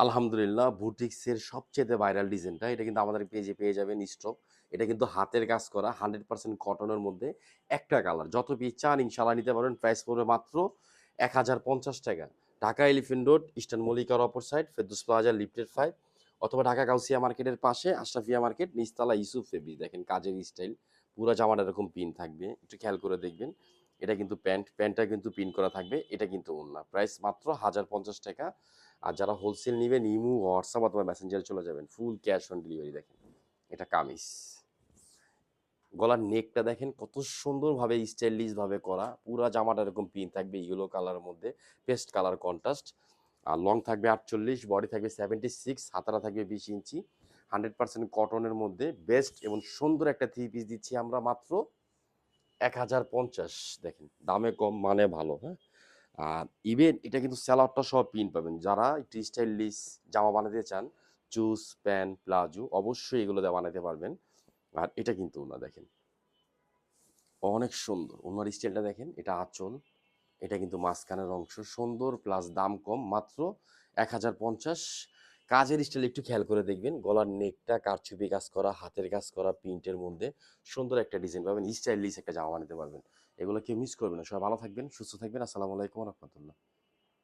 আলহামদুলিল্লাহ, বুটিক্সের সবচেয়ে ভাইরাল ডিজাইনটা এটা কিন্তু আমাদের পেজে পেয়ে যাবেন স্টক। এটা কিন্তু হাতের কাজ করা 100% কটনের মধ্যে একটা কালার। যত পিস চান ইনশাআল্লাহ নিতে পারবেন। প্রাইস পড়বে মাত্র ৳১,০৫০। ঢাকা এলিফ্যান্ট রোড, ইস্টার্ন মল্লিকার অপর সাইড, ফেরদৌস প্লাজা লিফটেড 5 অথবা ঢাকা গাউসিয়া মার্কেটের পাশে আশরাফিয়া মার্কেট, নিচতলা ইউসুফ ফেব্রিক। দেখেন কাজের স্টাইল, পুরা জামাটা এরকম পিন থাকবে। একটু খেয়াল করে দেখবেন। এটা কিন্তু প্যান্টটা কিন্তু পিন করা থাকবে। এটা কিন্তু ওড়না। প্রাইস মাত্র ৳১,০৫০। আর যারা হোলসেল নিবেন ইমু, হোয়াটসঅ্যাপ অথবা মেসেঞ্জারে চলে যাবেন। ফুল ক্যাশ অন ডেলিভারি দেখেন। এটা কামিজ। গলার নেকটা দেখেন কত সুন্দরভাবে স্টাইলিশ ভাবে করা। পুরা জামাটা এরকম পিন থাকবে ইয়েলো কালারের মধ্যে, পেস্ট কালার কন্ট্রাস্ট। আর লং থাকবে ৪৮, বডি থাকবে 76, হাতাটা থাকবে ২০ ইঞ্চি। 100% কটনের মধ্যে বেস্ট এবং সুন্দর একটা থ্রি পিস দিচ্ছি আমরা মাত্র ১,০৫০। দেখেন দামে কম মানে ভালো, হ্যাঁ? আর ইভেন এটা কিন্তু স্যালাডটা সহ প্রিন্ট পাবেন। যারা একটু স্টাইলিশ জামা বানাতে চান, চুজ, প্যান্ট, প্লাজো অবশ্যই এগুলো দিয়ে বানাতে পারবেন। আর এটা কিন্তু ওড়না দেখেন, অনেক সুন্দর। ওড়নার স্টাইলটা দেখেন, এটা আঁচল, এটা কিন্তু মাঝখানের অংশ সুন্দর প্লাস দাম কম মাত্র ১,০৫০। কাজের স্টাইল একটু খেয়াল করে দেখবেন। গলার নেকটা কারচুপি কাজ করা, হাতের কাজ করা প্রিন্টের মধ্যে সুন্দর একটা ডিজাইন পাবেন। স্টাইলিশ একটা জামা বানাতে পারবেন। এগুলো কেউ মিস করবেন না। সবাই ভালো থাকবেন, সুস্থ থাকবেন। আসসালামু আলাইকুম ওয়া রাহমাতুল্লাহ।